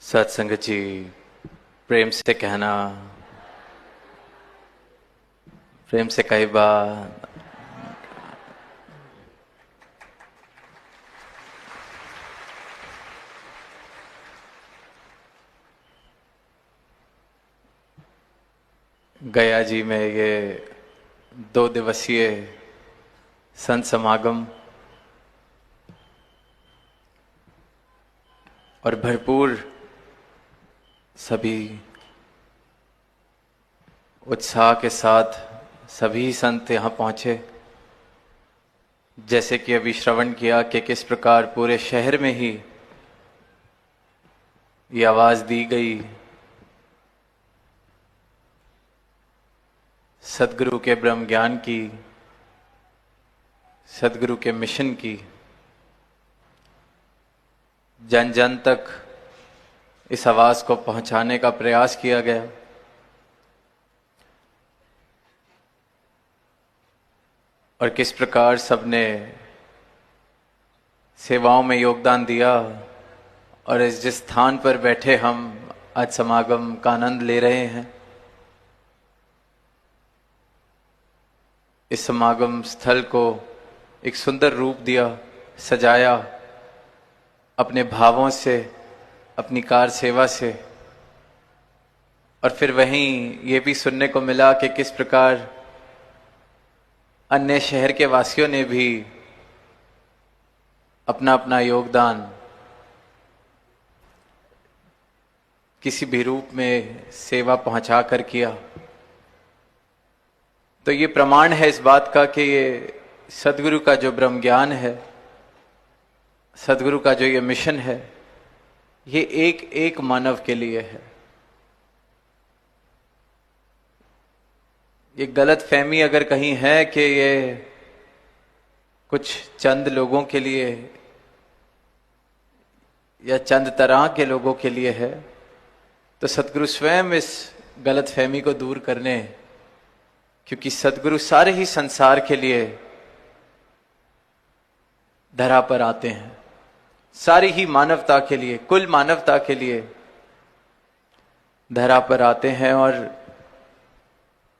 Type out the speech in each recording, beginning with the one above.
सत्संग जी, प्रेम से कहना, प्रेम से कई बार गया जी में ये 2 दिवसीय संत समागम और भरपूर सभी उत्साह के साथ सभी संत यहाँ पहुँचे। जैसे कि अभी श्रवण किया कि किस प्रकार पूरे शहर में ही ये आवाज दी गई, सदगुरु के ब्रह्म ज्ञान की, सदगुरु के मिशन की, जन जन तक इस आवाज को पहुंचाने का प्रयास किया गया। और किस प्रकार सबने सेवाओं में योगदान दिया और इस जिस स्थान पर बैठे हम आज समागम का आनंद ले रहे हैं, इस समागम स्थल को एक सुंदर रूप दिया, सजाया अपने भावों से, अपनी कार सेवा से। और फिर वहीं ये भी सुनने को मिला कि किस प्रकार अन्य शहर के वासियों ने भी अपना अपना योगदान किसी भी रूप में सेवा पहुंचा कर किया। तो ये प्रमाण है इस बात का कि ये सदगुरु का जो ब्रह्म ज्ञान है, सदगुरु का जो ये मिशन है, ये एक एक मानव के लिए है। ये गलत फहमी अगर कहीं है कि ये कुछ चंद लोगों के लिए या चंद तरह के लोगों के लिए है, तो सदगुरु स्वयं इस गलत फहमी को दूर करने, क्योंकि सदगुरु सारे ही संसार के लिए धरा पर आते हैं, सारी ही मानवता के लिए, कुल मानवता के लिए धरा पर आते हैं और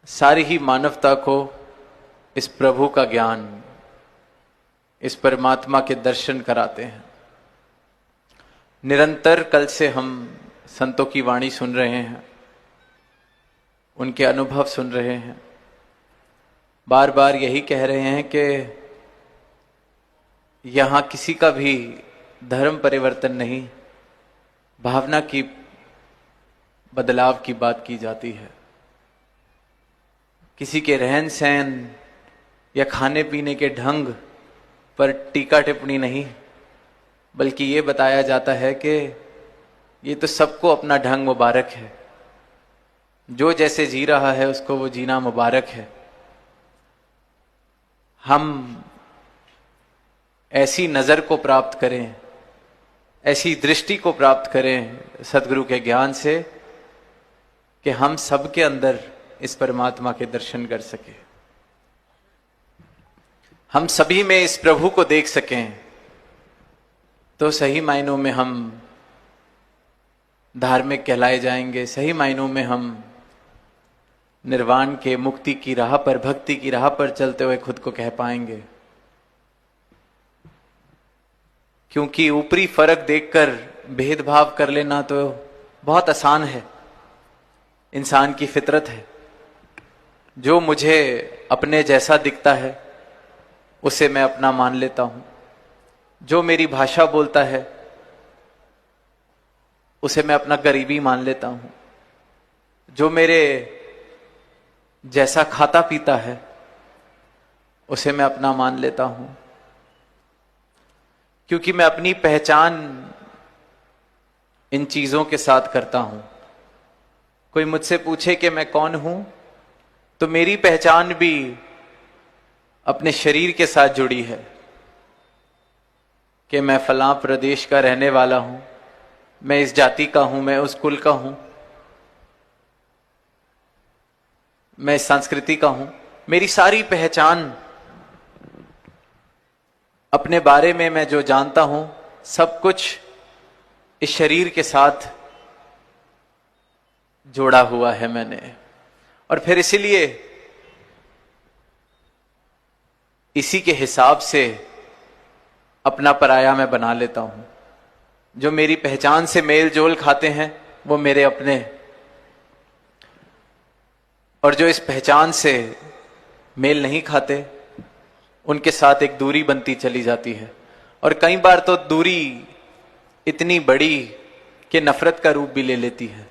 सारी ही मानवता को इस प्रभु का ज्ञान, इस परमात्मा के दर्शन कराते हैं। निरंतर कल से हम संतों की वाणी सुन रहे हैं, उनके अनुभव सुन रहे हैं, बार बार यही कह रहे हैं कि यहां किसी का भी धर्म परिवर्तन नहीं, भावना की बदलाव की बात की जाती है। किसी के रहन सहन या खाने पीने के ढंग पर टीका टिप्पणी नहीं, बल्कि ये बताया जाता है कि ये तो सबको अपना ढंग मुबारक है, जो जैसे जी रहा है उसको वो जीना मुबारक है। हम ऐसी नजर को प्राप्त करें, ऐसी दृष्टि को प्राप्त करें सदगुरु के ज्ञान से कि हम सबके अंदर इस परमात्मा के दर्शन कर सके, हम सभी में इस प्रभु को देख सकें। तो सही मायनों में हम धार्मिक कहलाए जाएंगे, सही मायनों में हम निर्वाण के, मुक्ति की राह पर, भक्ति की राह पर चलते हुए खुद को कह पाएंगे। क्योंकि ऊपरी फर्क देखकर भेदभाव कर लेना तो बहुत आसान है, इंसान की फितरत है। जो मुझे अपने जैसा दिखता है उसे मैं अपना मान लेता हूं, जो मेरी भाषा बोलता है उसे मैं अपना करीबी मान लेता हूं, जो मेरे जैसा खाता पीता है उसे मैं अपना मान लेता हूं। क्योंकि मैं अपनी पहचान इन चीजों के साथ करता हूं। कोई मुझसे पूछे कि मैं कौन हूं, तो मेरी पहचान भी अपने शरीर के साथ जुड़ी है कि मैं फलां प्रदेश का रहने वाला हूं, मैं इस जाति का हूं, मैं उस कुल का हूं, मैं इस संस्कृति का हूं। मेरी सारी पहचान, अपने बारे में मैं जो जानता हूं, सब कुछ इस शरीर के साथ जोड़ा हुआ है मैंने, और फिर इसीलिए इसी के हिसाब से अपना पराया मैं बना लेता हूं। जो मेरी पहचान से मेल जोल खाते हैं वो मेरे अपने, और जो इस पहचान से मेल नहीं खाते उनके साथ एक दूरी बनती चली जाती है। और कई बार तो दूरी इतनी बड़ी कि नफरत का रूप भी ले लेती है।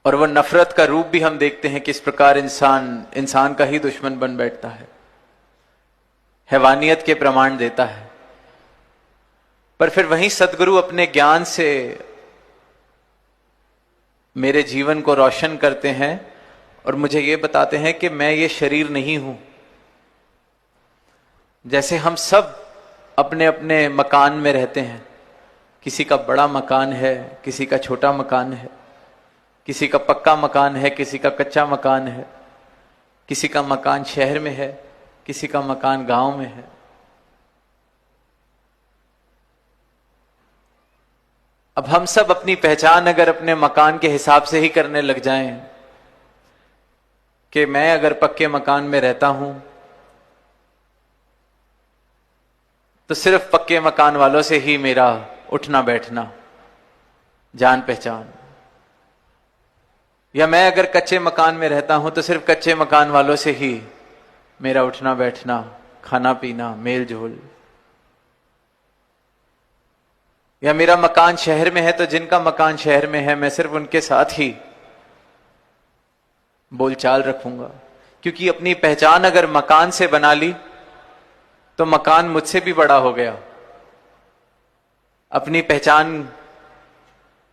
और वह नफरत का रूप भी हम देखते हैं किस प्रकार इंसान का ही दुश्मन बन बैठता है, हैवानियत के प्रमाण देता है। पर फिर वहीं सद्गुरु अपने ज्ञान से मेरे जीवन को रोशन करते हैं और मुझे ये बताते हैं कि मैं ये शरीर नहीं हूं। जैसे हम सब अपने अपने मकान में रहते हैं, किसी का बड़ा मकान है, किसी का छोटा मकान है, किसी का पक्का मकान है, किसी का कच्चा मकान है, किसी का मकान शहर में है, किसी का मकान गांव में है। अब हम सब अपनी पहचान अगर अपने मकान के हिसाब से ही करने लग जाएं कि मैं अगर पक्के मकान में रहता हूं तो सिर्फ पक्के मकान वालों से ही मेरा उठना बैठना, जान पहचान, या मैं अगर कच्चे मकान में रहता हूं तो सिर्फ कच्चे मकान वालों से ही मेरा उठना बैठना, खाना पीना, मेल जोल, या मेरा मकान शहर में है तो जिनका मकान शहर में है मैं सिर्फ उनके साथ ही बोलचाल रखूंगा। क्योंकि अपनी पहचान अगर मकान से बना ली तो मकान मुझसे भी बड़ा हो गया। अपनी पहचान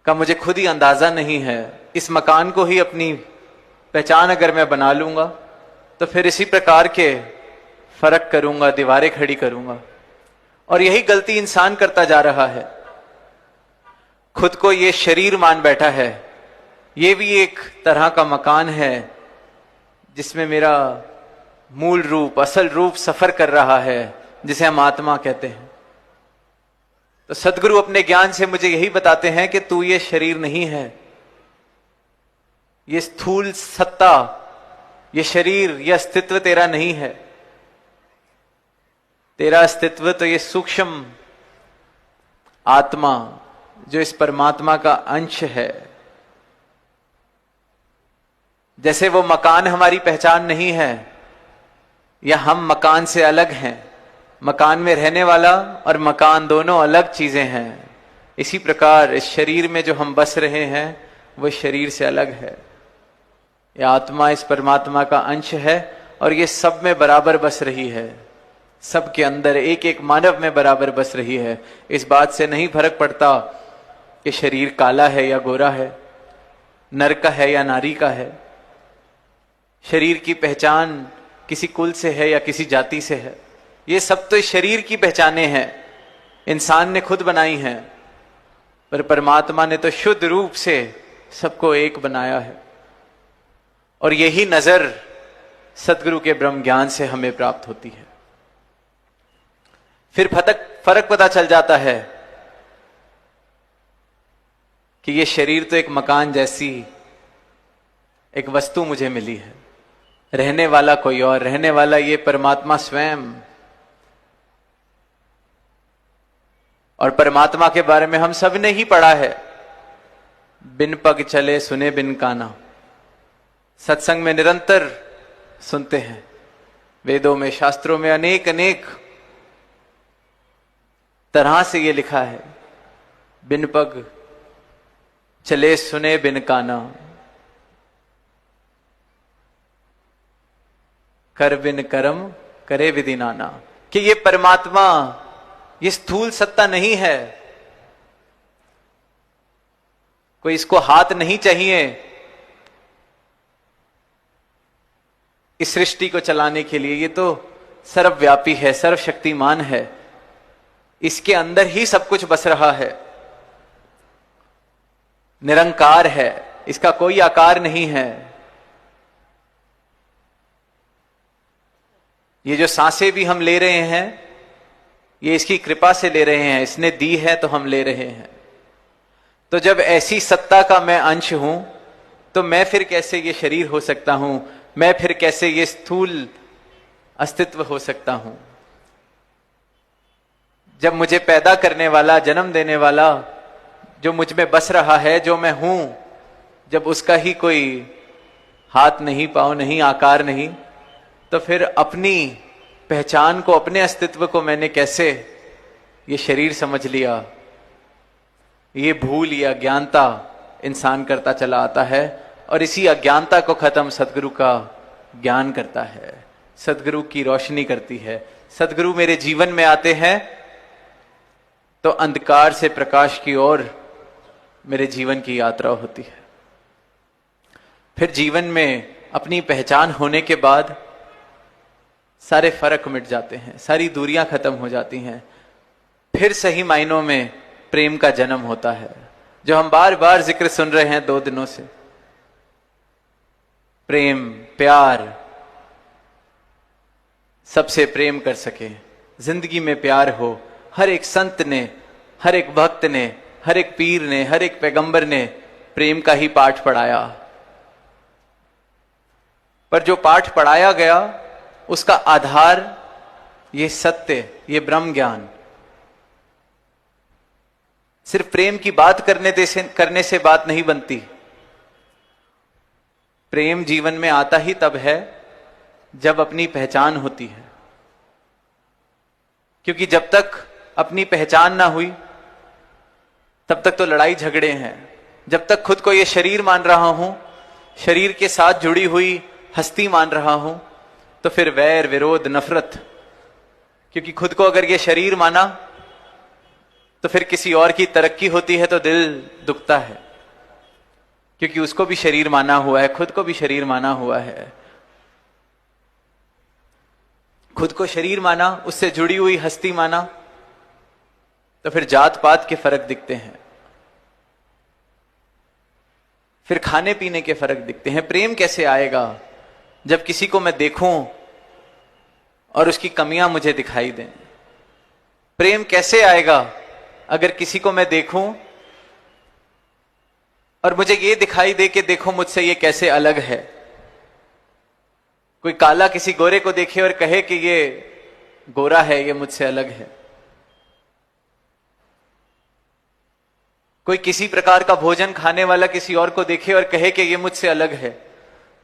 का मुझे खुद ही अंदाजा नहीं है, इस मकान को ही अपनी पहचान अगर मैं बना लूंगा तो फिर इसी प्रकार के फर्क करूंगा, दीवारें खड़ी करूंगा। और यही गलती इंसान करता जा रहा है, खुद को ये शरीर मान बैठा है, ये भी एक तरह का मकान है जिसमें मेरा मूल रूप, असल रूप सफर कर रहा है, जिसे हम आत्मा कहते हैं। तो सद्गुरु अपने ज्ञान से मुझे यही बताते हैं कि तू ये शरीर नहीं है, ये स्थूल सत्ता, ये शरीर, ये अस्तित्व तेरा नहीं है। तेरा अस्तित्व तो ये सूक्ष्म आत्मा जो इस परमात्मा का अंश है। जैसे वो मकान हमारी पहचान नहीं है या हम मकान से अलग हैं, मकान में रहने वाला और मकान दोनों अलग चीजें हैं, इसी प्रकार इस शरीर में जो हम बस रहे हैं वो शरीर से अलग है। यह आत्मा इस परमात्मा का अंश है और ये सब में बराबर बस रही है, सबके अंदर एक एक मानव में बराबर बस रही है। इस बात से नहीं फर्क पड़ता कि शरीर काला है या गोरा है, नर का है या नारी का है। शरीर की पहचान किसी कुल से है या किसी जाति से है, ये सब तो शरीर की पहचानें हैं, इंसान ने खुद बनाई हैं। पर परमात्मा ने तो शुद्ध रूप से सबको एक बनाया है। और यही नजर सद्गुरु के ब्रह्म ज्ञान से हमें प्राप्त होती है। फिर फर्क पता चल जाता है कि ये शरीर तो एक मकान जैसी एक वस्तु मुझे मिली है, रहने वाला कोई और, रहने वाला ये परमात्मा स्वयं। और परमात्मा के बारे में हम सब ने ही पढ़ा है, बिन पग चले सुने बिन काना। सत्संग में निरंतर सुनते हैं, वेदों में, शास्त्रों में अनेक अनेक तरह से ये लिखा है, बिन पग चले सुने बिन काना, कर बिन कर्म करे विधि नाना। कि ये परमात्मा ये स्थूल सत्ता नहीं है, कोई इसको हाथ नहीं चाहिए इस सृष्टि को चलाने के लिए। ये तो सर्वव्यापी है, सर्वशक्तिमान है, इसके अंदर ही सब कुछ बस रहा है, निरंकार है, इसका कोई आकार नहीं है। ये जो सांसें भी हम ले रहे हैं ये इसकी कृपा से ले रहे हैं, इसने दी है तो हम ले रहे हैं। तो जब ऐसी सत्ता का मैं अंश हूं, तो मैं फिर कैसे ये शरीर हो सकता हूं, मैं फिर कैसे ये स्थूल अस्तित्व हो सकता हूं। जब मुझे पैदा करने वाला, जन्म देने वाला, जो मुझ में बस रहा है, जो मैं हूं, जब उसका ही कोई हाथ नहीं, पांव नहीं, आकार नहीं, तो फिर अपनी पहचान को, अपने अस्तित्व को मैंने कैसे ये शरीर समझ लिया। ये भूल या अज्ञानता इंसान करता चला आता है, और इसी अज्ञानता को खत्म सदगुरु का ज्ञान करता है, सदगुरु की रोशनी करती है। सदगुरु मेरे जीवन में आते हैं तो अंधकार से प्रकाश की ओर मेरे जीवन की यात्रा होती है। फिर जीवन में अपनी पहचान होने के बाद सारे फर्क मिट जाते हैं, सारी दूरियां खत्म हो जाती हैं। फिर सही मायनों में प्रेम का जन्म होता है, जो हम बार बार जिक्र सुन रहे हैं 2 दिनों से। प्रेम, प्यार, सबसे प्रेम कर सके, जिंदगी में प्यार हो। हर एक संत ने, हर एक भक्त ने, हर एक पीर ने, हर एक पैगंबर ने प्रेम का ही पाठ पढ़ाया। पर जो पाठ पढ़ाया गया उसका आधार ये सत्य, ये ब्रह्म ज्ञान। सिर्फ प्रेम की बात करने से बात नहीं बनती। प्रेम जीवन में आता ही तब है जब अपनी पहचान होती है, क्योंकि जब तक अपनी पहचान ना हुई तब तक तो लड़ाई झगड़े हैं। जब तक खुद को ये शरीर मान रहा हूं, शरीर के साथ जुड़ी हुई हस्ती मान रहा हूं, तो फिर वैर, विरोध, नफरत। क्योंकि खुद को अगर ये शरीर माना तो फिर किसी और की तरक्की होती है तो दिल दुखता है, क्योंकि उसको भी शरीर माना हुआ है, खुद को भी शरीर माना हुआ है। खुद को शरीर माना, उससे जुड़ी हुई हस्ती माना, तो फिर जात पात के फर्क दिखते हैं, फिर खाने पीने के फर्क दिखते हैं। प्रेम कैसे आएगा जब किसी को मैं देखूं और उसकी कमियां मुझे दिखाई दें? प्रेम कैसे आएगा अगर किसी को मैं देखूं और मुझे ये दिखाई दे कि देखो मुझसे ये कैसे अलग है? कोई काला किसी गोरे को देखे और कहे कि ये गोरा है, ये मुझसे अलग है। कोई किसी प्रकार का भोजन खाने वाला किसी और को देखे और कहे कि ये मुझसे अलग है।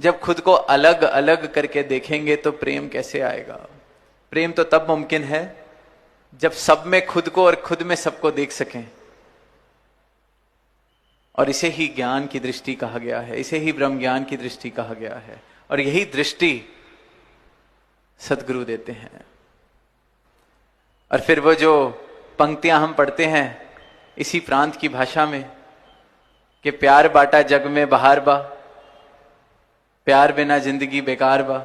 जब खुद को अलग अलग करके देखेंगे तो प्रेम कैसे आएगा? प्रेम तो तब मुमकिन है जब सब में खुद को और खुद में सबको देख सकें। और इसे ही ज्ञान की दृष्टि कहा गया है, इसे ही ब्रह्म ज्ञान की दृष्टि कहा गया है। और यही दृष्टि सदगुरु देते हैं। और फिर वो जो पंक्तियां हम पढ़ते हैं इसी प्रांत की भाषा में कि प्यार बाटा जग में बहार बा, प्यार बिना जिंदगी बेकार बा,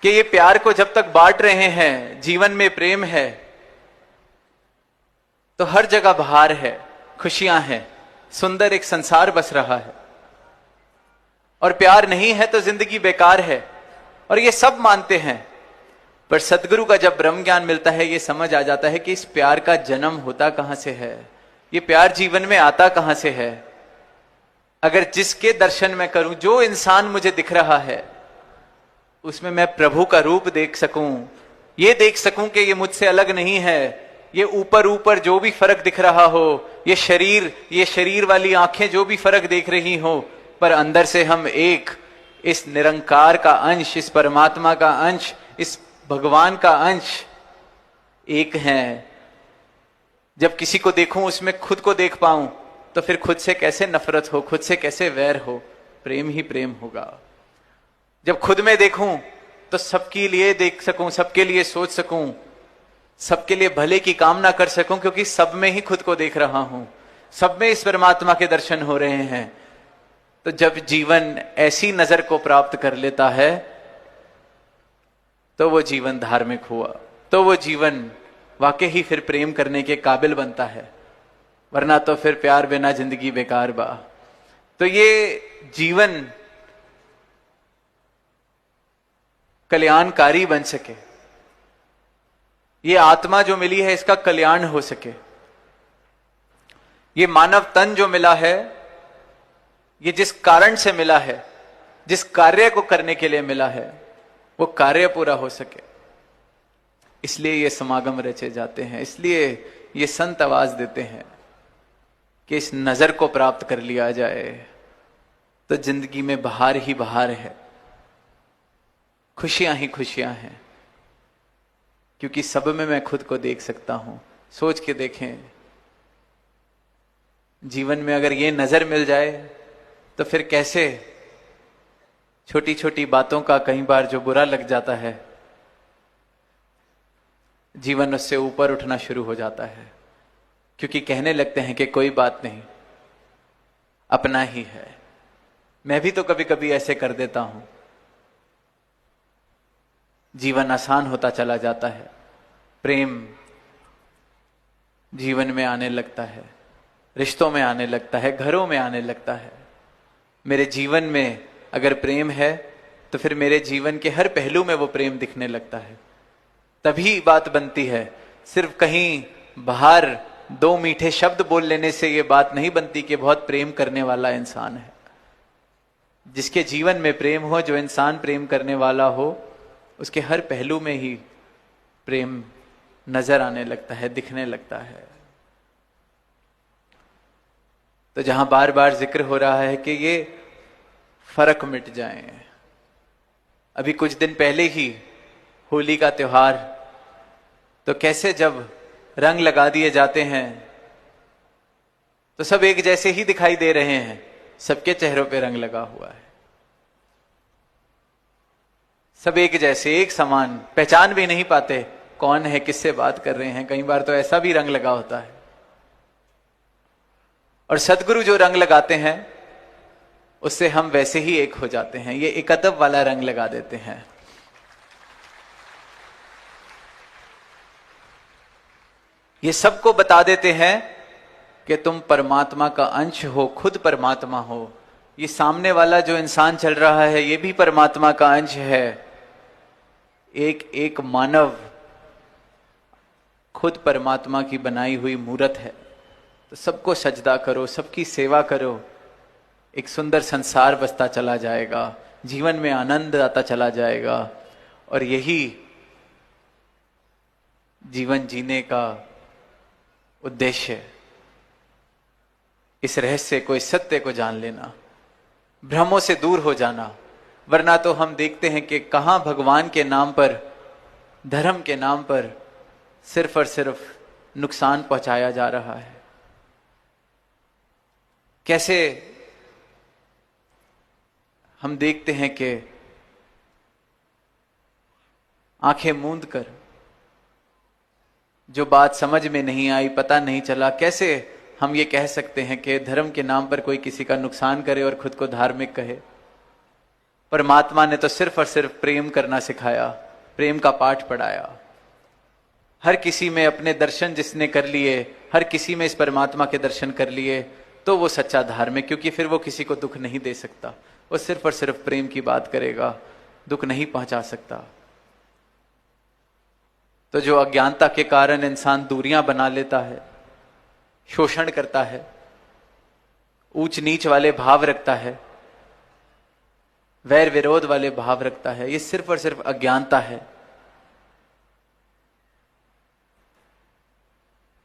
कि ये प्यार को जब तक बांट रहे हैं, जीवन में प्रेम है, तो हर जगह बहार है, खुशियां हैं, सुंदर एक संसार बस रहा है। और प्यार नहीं है तो जिंदगी बेकार है, और ये सब मानते हैं। पर सदगुरु का जब ब्रह्म ज्ञान मिलता है, ये समझ आ जाता है कि इस प्यार का जन्म होता कहां से है, ये प्यार जीवन में आता कहां से है। अगर जिसके दर्शन में करूं, जो इंसान मुझे दिख रहा है, उसमें मैं प्रभु का रूप देख सकूं, ये देख सकूं कि ये मुझसे अलग नहीं है। ये ऊपर ऊपर जो भी फर्क दिख रहा हो, ये शरीर वाली आंखें जो भी फर्क देख रही हो, पर अंदर से हम एक, इस निरंकार का अंश, इस परमात्मा का अंश, इस भगवान का अंश एक हैं। जब किसी को देखूं उसमें खुद को देख पाऊं, तो फिर खुद से कैसे नफरत हो, खुद से कैसे वैर हो? प्रेम ही प्रेम होगा। जब खुद में देखूं तो सबके लिए देख सकूं, सबके लिए सोच सकूं, सबके लिए भले की कामना कर सकूं, क्योंकि सब में ही खुद को देख रहा हूं, सब में इस परमात्मा के दर्शन हो रहे हैं। तो जब जीवन ऐसी नजर को प्राप्त कर लेता है, तो वो जीवन धार्मिक हुआ, तो वो जीवन वाकई ही फिर प्रेम करने के काबिल बनता है। वरना तो फिर प्यार बिना जिंदगी बेकार बा। तो ये जीवन कल्याणकारी बन सके, ये आत्मा जो मिली है इसका कल्याण हो सके, ये मानव तन जो मिला है ये जिस कारण से मिला है, जिस कार्य को करने के लिए मिला है, वो कार्य पूरा हो सके, इसलिए ये समागम रचे जाते हैं। इसलिए ये संत आवाज देते हैं कि इस नजर को प्राप्त कर लिया जाए तो जिंदगी में बहार ही बहार है, खुशियां ही खुशियां हैं, क्योंकि सब में मैं खुद को देख सकता हूं। सोच के देखें, जीवन में अगर ये नजर मिल जाए तो फिर कैसे छोटी छोटी बातों का कई बार जो बुरा लग जाता है, जीवन उससे ऊपर उठना शुरू हो जाता है, क्योंकि कहने लगते हैं कि कोई बात नहीं, अपना ही है। मैं भी तो कभी कभी ऐसे कर देता हूं। जीवन आसान होता चला जाता है, प्रेम जीवन में आने लगता है, रिश्तों में आने लगता है, घरों में आने लगता है। मेरे जीवन में अगर प्रेम है तो फिर मेरे जीवन के हर पहलू में वो प्रेम दिखने लगता है। तभी बात बनती है। सिर्फ कहीं बाहर दो मीठे शब्द बोल लेने से ये बात नहीं बनती कि बहुत प्रेम करने वाला इंसान है। जिसके जीवन में प्रेम हो, जो इंसान प्रेम करने वाला हो, उसके हर पहलू में ही प्रेम नजर आने लगता है, दिखने लगता है। तो जहां बार बार जिक्र हो रहा है कि ये फर्क मिट जाए, अभी कुछ दिन पहले ही होली का त्योहार, तो कैसे जब रंग लगा दिए जाते हैं तो सब एक जैसे ही दिखाई दे रहे हैं, सबके चेहरों पे रंग लगा हुआ है, सब एक जैसे, एक समान, पहचान भी नहीं पाते कौन है, किससे बात कर रहे हैं। कई बार तो ऐसा भी रंग लगा होता है। और सदगुरु जो रंग लगाते हैं उससे हम वैसे ही एक हो जाते हैं। ये एक अदब वाला रंग लगा देते हैं। ये सबको बता देते हैं कि तुम परमात्मा का अंश हो, खुद परमात्मा हो। ये सामने वाला जो इंसान चल रहा है ये भी परमात्मा का अंश है। एक एक मानव खुद परमात्मा की बनाई हुई मूर्त है। तो सबको सजदा करो, सबकी सेवा करो, एक सुंदर संसार बसता चला जाएगा, जीवन में आनंद आता चला जाएगा। और यही जीवन जीने का उद्देश्य है। इस रहस्य को, इस सत्य को जान लेना, भ्रमों से दूर हो जाना। वरना तो हम देखते हैं कि कहां भगवान के नाम पर, धर्म के नाम पर सिर्फ और सिर्फ नुकसान पहुंचाया जा रहा है। कैसे हम देखते हैं कि आंखें मूंद कर, जो बात समझ में नहीं आई, पता नहीं चला, कैसे हम ये कह सकते हैं कि धर्म के नाम पर कोई किसी का नुकसान करे और खुद को धार्मिक कहे। परमात्मा ने तो सिर्फ और सिर्फ प्रेम करना सिखाया, प्रेम का पाठ पढ़ाया। हर किसी में अपने दर्शन जिसने कर लिए, हर किसी में इस परमात्मा के दर्शन कर लिए, तो वो सच्चा धार्मिक, क्योंकि फिर वो किसी को दुख नहीं दे सकता। वो सिर्फ और सिर्फ प्रेम की बात करेगा, दुख नहीं पहुंचा सकता। तो जो अज्ञानता के कारण इंसान दूरियां बना लेता है, शोषण करता है, ऊंच नीच वाले भाव रखता है, वैर विरोध वाले भाव रखता है, ये सिर्फ और सिर्फ अज्ञानता है।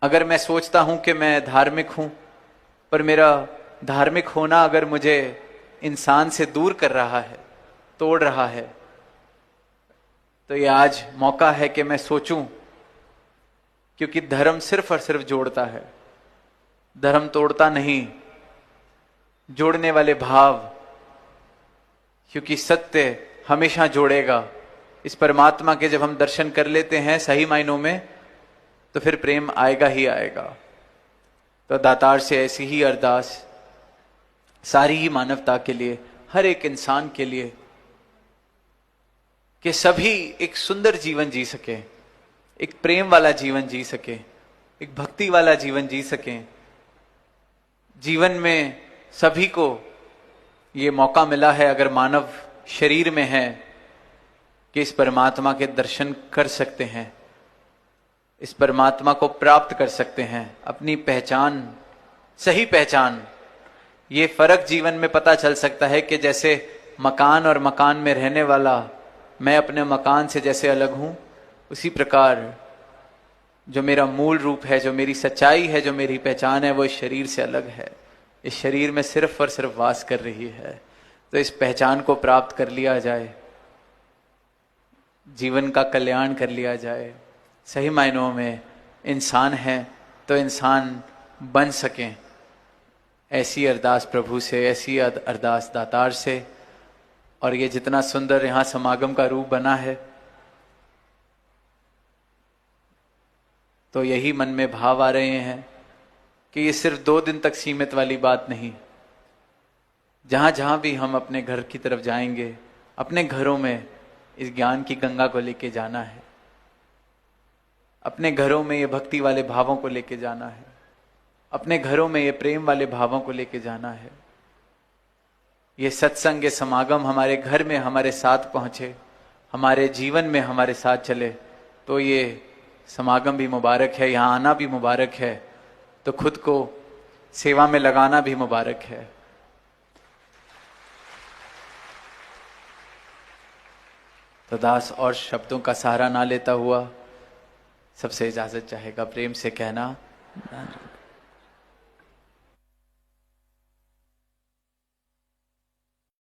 अगर मैं सोचता हूं कि मैं धार्मिक हूं, पर मेरा धार्मिक होना अगर मुझे इंसान से दूर कर रहा है, तोड़ रहा है, तो ये आज मौका है कि मैं सोचूं, क्योंकि धर्म सिर्फ और सिर्फ जोड़ता है, धर्म तोड़ता नहीं। जोड़ने वाले भाव, क्योंकि सत्य हमेशा जोड़ेगा। इस परमात्मा के जब हम दर्शन कर लेते हैं सही मायनों में, तो फिर प्रेम आएगा ही आएगा। तो दातार से ऐसी ही अरदास सारी ही मानवता के लिए, हर एक इंसान के लिए, कि सभी एक सुंदर जीवन जी सके, एक प्रेम वाला जीवन जी सके, एक भक्ति वाला जीवन जी सके। जीवन में सभी को ये मौका मिला है, अगर मानव शरीर में है, कि इस परमात्मा के दर्शन कर सकते हैं, इस परमात्मा को प्राप्त कर सकते हैं। अपनी पहचान, सही पहचान, ये फर्क जीवन में पता चल सकता है कि जैसे मकान और मकान में रहने वाला मैं अपने मकान से जैसे अलग हूं, उसी प्रकार जो मेरा मूल रूप है, जो मेरी सच्चाई है, जो मेरी पहचान है, वो इस शरीर से अलग है। इस शरीर में सिर्फ और सिर्फ वास कर रही है। तो इस पहचान को प्राप्त कर लिया जाए, जीवन का कल्याण कर लिया जाए। सही मायनों में इंसान है तो इंसान बन सकें, ऐसी अरदास प्रभु से, ऐसी अरदास दातार से। और ये जितना सुंदर यहां समागम का रूप बना है, तो यही मन में भाव आ रहे हैं कि ये सिर्फ 2 दिन तक सीमित वाली बात नहीं। जहां जहां भी हम अपने घर की तरफ जाएंगे, अपने घरों में इस ज्ञान की गंगा को लेके जाना है, अपने घरों में ये भक्ति वाले भावों को लेके जाना है, अपने घरों में ये प्रेम वाले भावों को लेके जाना है। ये सत्संग, ये समागम हमारे घर में हमारे साथ पहुंचे, हमारे जीवन में हमारे साथ चले, तो ये समागम भी मुबारक है, यहां आना भी मुबारक है, तो खुद को सेवा में लगाना भी मुबारक है। तो दास और शब्दों का सहारा ना लेता हुआ सबसे इजाजत चाहेगा, प्रेम से कहना।